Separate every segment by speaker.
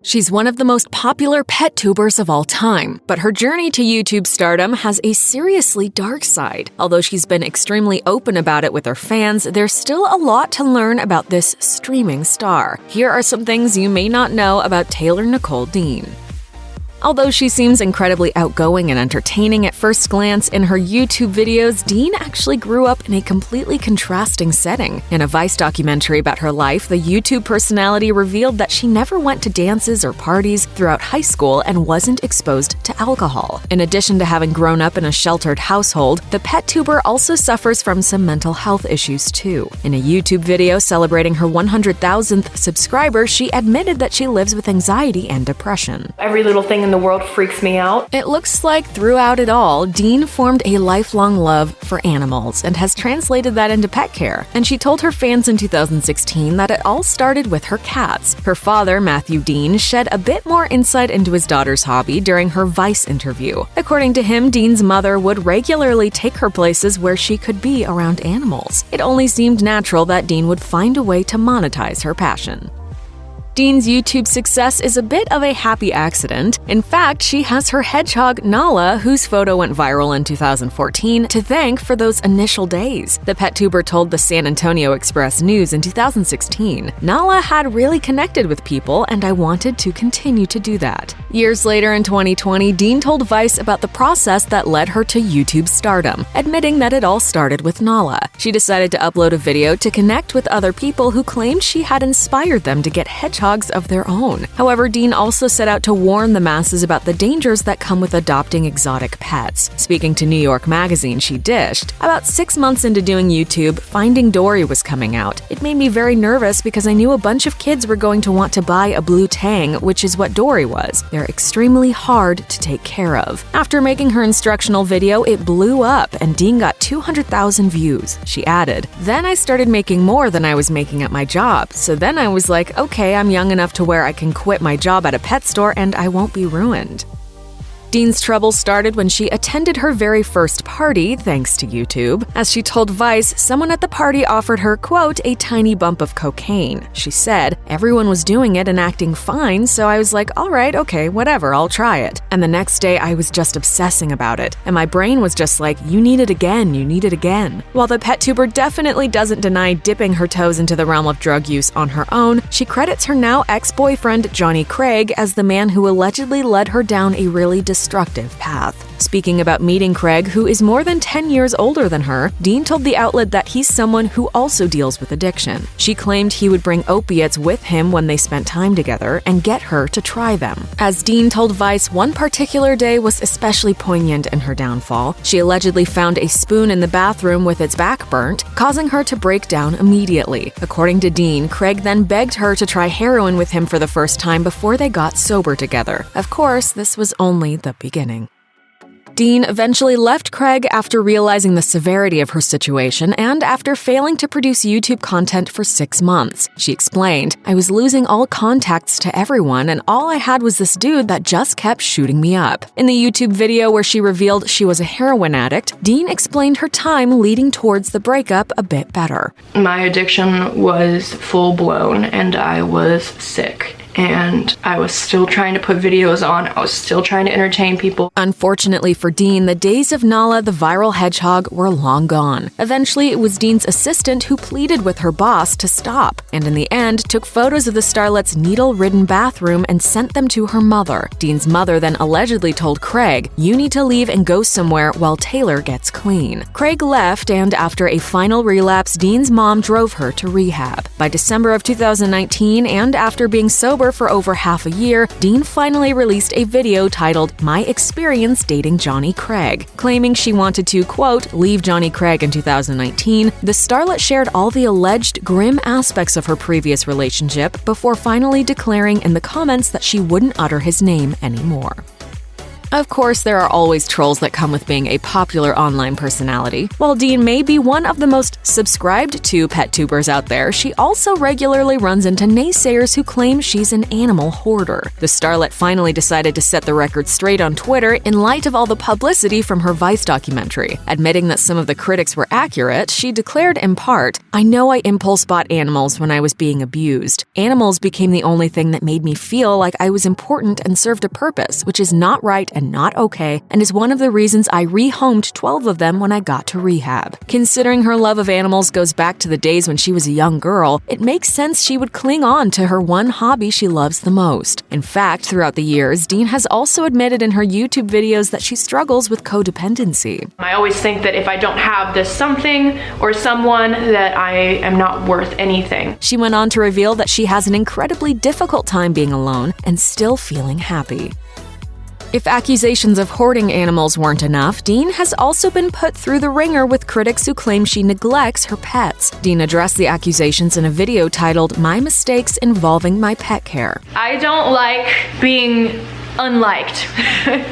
Speaker 1: She's one of the most popular pet tubers of all time, but her journey to YouTube stardom has a seriously dark side. Although she's been extremely open about it with her fans, there's still a lot to learn about this streaming star. Here are some things you may not know about Taylor Nicole Dean. Although she seems incredibly outgoing and entertaining at first glance in her YouTube videos, Dean actually grew up in a completely contrasting setting. In a Vice documentary about her life, the YouTube personality revealed that she never went to dances or parties throughout high school and wasn't exposed to alcohol. In addition to having grown up in a sheltered household, the pet tuber also suffers from some mental health issues too. In a YouTube video celebrating her 100,000th subscriber, she admitted that she lives with anxiety and depression.
Speaker 2: Every little thing in the world freaks me out.
Speaker 1: It looks like throughout it all, Dean formed a lifelong love for animals and has translated that into pet care. And she told her fans in 2016 that it all started with her cats. Her father, Matthew Dean, shed a bit more insight into his daughter's hobby during her Vice interview. According to him, Dean's mother would regularly take her places where she could be around animals. It only seemed natural that Dean would find a way to monetize her passion. Dean's YouTube success is a bit of a happy accident. In fact, she has her hedgehog, Nala, whose photo went viral in 2014, to thank for those initial days. The pet tuber told the San Antonio Express News in 2016, "Nala had really connected with people, and I wanted to continue to do that." Years later in 2020, Dean told Vice about the process that led her to YouTube stardom, admitting that it all started with Nala. She decided to upload a video to connect with other people who claimed she had inspired them to get hedgehogs of their own. However, Dean also set out to warn the masses about the dangers that come with adopting exotic pets. Speaking to New York Magazine, she dished, "About 6 months into doing YouTube, Finding Dory was coming out. It made me very nervous because I knew a bunch of kids were going to want to buy a blue tang, which is what Dory was. They're extremely hard to take care of." After making her instructional video, it blew up and Dean got 200,000 views. She added, "Then I started making more than I was making at my job. So then I was like, okay, I'm young enough to where I can quit my job at a pet store and I won't be ruined." Dean's trouble started when she attended her very first party, thanks to YouTube. As she told Vice, someone at the party offered her, quote, "a tiny bump of cocaine." She said, "Everyone was doing it and acting fine, so I was like, all right, okay, whatever, I'll try it. And the next day I was just obsessing about it. And my brain was just like, you need it again, you need it again." While the pet tuber definitely doesn't deny dipping her toes into the realm of drug use on her own, she credits her now ex-boyfriend, Jonny as the man who allegedly led her down a really destructive path. Speaking about meeting Craig, who is more than 10 years older than her, Dean told the outlet that he's someone who also deals with addiction. She claimed he would bring opiates with him when they spent time together and get her to try them. As Dean told Vice, one particular day was especially poignant in her downfall. She allegedly found a spoon in the bathroom with its back burnt, causing her to break down immediately. According to Dean, Craig then begged her to try heroin with him for the first time before they got sober together. Of course, this was only the beginning. Dean eventually left Craig after realizing the severity of her situation and after failing to produce YouTube content for 6 months. She explained, "I was losing all contacts to everyone and all I had was this dude that just kept shooting me up." In the YouTube video where she revealed she was a heroin addict, Dean explained her time leading towards the breakup a bit better.
Speaker 2: My addiction was full-blown and I was sick. And I was still trying to put videos on. I was still trying to entertain people.
Speaker 1: Unfortunately for Dean, the days of Nala the viral hedgehog were long gone. Eventually, it was Dean's assistant who pleaded with her boss to stop, and in the end, took photos of the starlet's needle-ridden bathroom and sent them to her mother. Dean's mother then allegedly told Craig, "You need to leave and go somewhere while Taylor gets clean." Craig left, and after a final relapse, Dean's mom drove her to rehab. By December of 2019, and after being sober for over half a year, Dean finally released a video titled "My Experience Dating Jonny Craig." Claiming she wanted to, quote, "leave Jonny Craig in 2019, the starlet shared all the alleged grim aspects of her previous relationship before finally declaring in the comments that she wouldn't utter his name anymore. Of course, there are always trolls that come with being a popular online personality. While Dean may be one of the most subscribed to pet tubers out there, she also regularly runs into naysayers who claim she's an animal hoarder. The starlet finally decided to set the record straight on Twitter in light of all the publicity from her Vice documentary. Admitting that some of the critics were accurate, she declared in part, "I know I impulse bought animals when I was being abused. Animals became the only thing that made me feel like I was important and served a purpose, which is not right and not okay, and is one of the reasons I rehomed 12 of them when I got to rehab." Considering her love of animals goes back to the days when she was a young girl, it makes sense she would cling on to her one hobby she loves the most. In fact, throughout the years, Dean has also admitted in her YouTube videos that she struggles with codependency.
Speaker 2: I always think that if I don't have this something or someone, that I am not worth anything.
Speaker 1: She went on to reveal that she has an incredibly difficult time being alone and still feeling happy. If accusations of hoarding animals weren't enough, Dean has also been put through the ringer with critics who claim she neglects her pets. Dean addressed the accusations in a video titled "My Mistakes Involving My Pet Care."
Speaker 2: I don't like being unliked,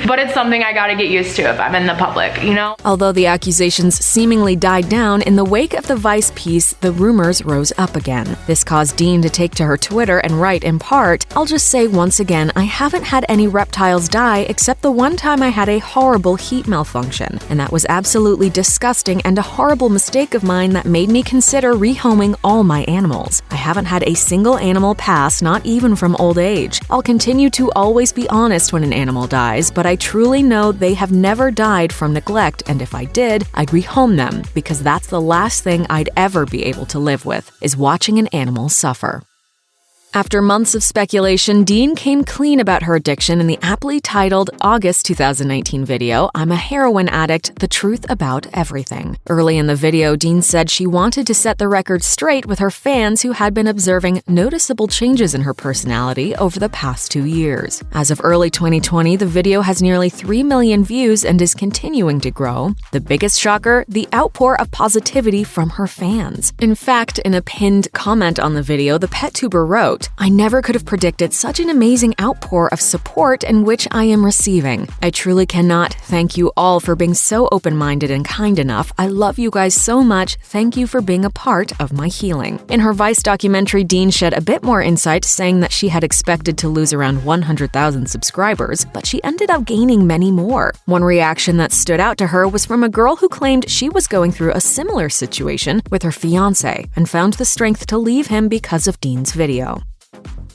Speaker 2: but it's something I gotta get used to if I'm in the public, you know?
Speaker 1: Although the accusations seemingly died down, in the wake of the Vice piece, the rumors rose up again. This caused Dean to take to her Twitter and write in part, "I'll just say once again, I haven't had any reptiles die except the one time I had a horrible heat malfunction, and that was absolutely disgusting and a horrible mistake of mine that made me consider rehoming all my animals. I haven't had a single animal pass, not even from old age. I'll continue to always be honest when an animal dies, but I truly know they have never died from neglect, and if I did, I'd rehome them, because that's the last thing I'd ever be able to live with, is watching an animal suffer." After months of speculation, Dean came clean about her addiction in the aptly titled August 2019 video, "I'm a heroin addict, the truth about everything." Early in the video, Dean said she wanted to set the record straight with her fans who had been observing noticeable changes in her personality over the past 2 years. As of early 2020, the video has nearly 3 million views and is continuing to grow. The biggest shocker, the outpour of positivity from her fans. In fact, in a pinned comment on the video, the pet tuber wrote, "I never could have predicted such an amazing outpour of support in which I am receiving. I truly cannot thank you all for being so open-minded and kind enough. I love you guys so much. Thank you for being a part of my healing." In her Vice documentary, Dean shed a bit more insight, saying that she had expected to lose around 100,000 subscribers, but she ended up gaining many more. One reaction that stood out to her was from a girl who claimed she was going through a similar situation with her fiancé and found the strength to leave him because of Dean's video.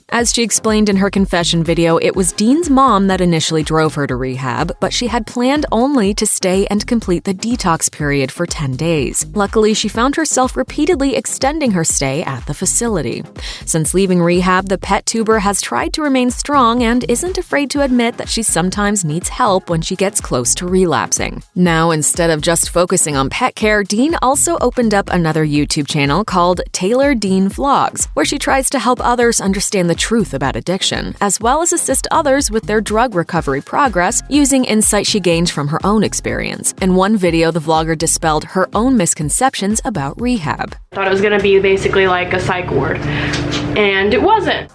Speaker 1: As she explained in her confession video, it was Dean's mom that initially drove her to rehab, but she had planned only to stay and complete the detox period for 10 days. Luckily, she found herself repeatedly extending her stay at the facility. Since leaving rehab, the pet tuber has tried to remain strong and isn't afraid to admit that she sometimes needs help when she gets close to relapsing. Now, instead of just focusing on pet care, Dean also opened up another YouTube channel called Taylor Dean Vlogs, where she tries to help others understand the truth about addiction, as well as assist others with their drug recovery progress using insight she gained from her own experience. In one video, the vlogger dispelled her own misconceptions about rehab.
Speaker 2: I thought it was gonna be basically like a psych ward, and it wasn't.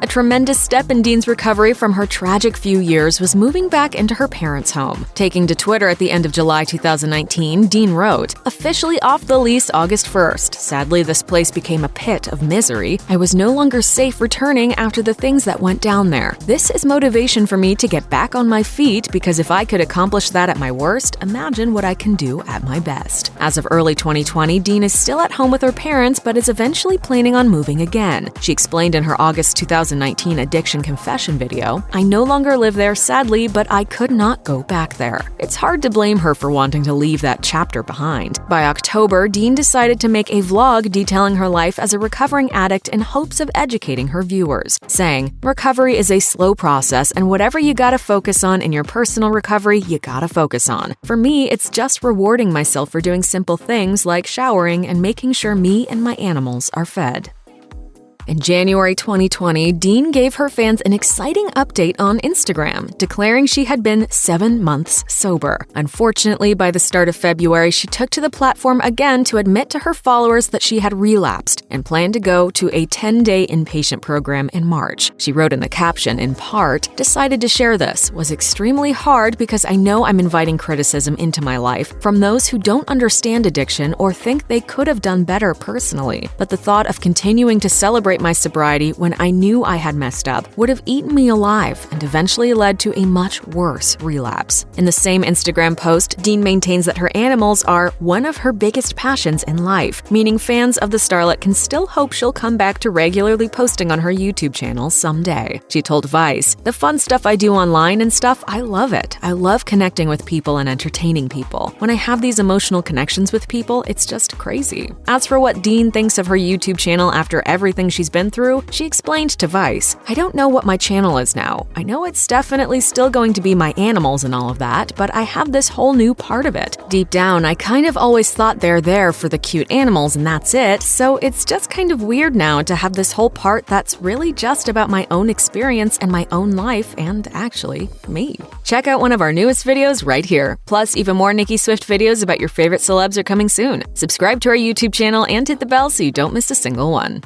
Speaker 1: A tremendous step in Dean's recovery from her tragic few years was moving back into her parents' home. Taking to Twitter at the end of July 2019, Dean wrote, "Officially off the lease August 1st. Sadly, this place became a pit of misery. I was no longer safe returning after the things that went down there. This is motivation for me to get back on my feet, because if I could accomplish that at my worst, imagine what I can do at my best." As of early 2020, Dean is still at home with her parents, but is eventually planning on moving again. She explained in her August 2019 addiction confession video, "I no longer live there, sadly, but I could not go back there." It's hard to blame her for wanting to leave that chapter behind. By October, Dean decided to make a vlog detailing her life as a recovering addict in hopes of educating her viewers, saying, "Recovery is a slow process, and whatever you gotta focus on in your personal recovery, you gotta focus on. For me, it's just rewarding myself for doing simple things like showering and making sure me and my animals are fed." In January 2020, Dean gave her fans an exciting update on Instagram, declaring she had been 7 months sober. Unfortunately, by the start of February, she took to the platform again to admit to her followers that she had relapsed and planned to go to a 10-day inpatient program in March. She wrote in the caption, in part, "Decided to share this. Was extremely hard because I know I'm inviting criticism into my life from those who don't understand addiction or think they could have done better personally. But the thought of continuing to celebrate my sobriety when I knew I had messed up would have eaten me alive and eventually led to a much worse relapse." In the same Instagram post, Dean maintains that her animals are one of her biggest passions in life, meaning fans of the starlet can still hope she'll come back to regularly posting on her YouTube channel someday. She told Vice, "The fun stuff I do online and stuff, I love it. I love connecting with people and entertaining people. When I have these emotional connections with people, it's just crazy." As for what Dean thinks of her YouTube channel after everything she's been through, she explained to Vice, "I don't know what my channel is now. I know it's definitely still going to be my animals and all of that, but I have this whole new part of it. Deep down, I kind of always thought they're there for the cute animals and that's it, so it's just kind of weird now to have this whole part that's really just about my own experience and my own life and actually me." Check out one of our newest videos right here. Plus, even more Nicki Swift videos about your favorite celebs are coming soon. Subscribe to our YouTube channel and hit the bell so you don't miss a single one.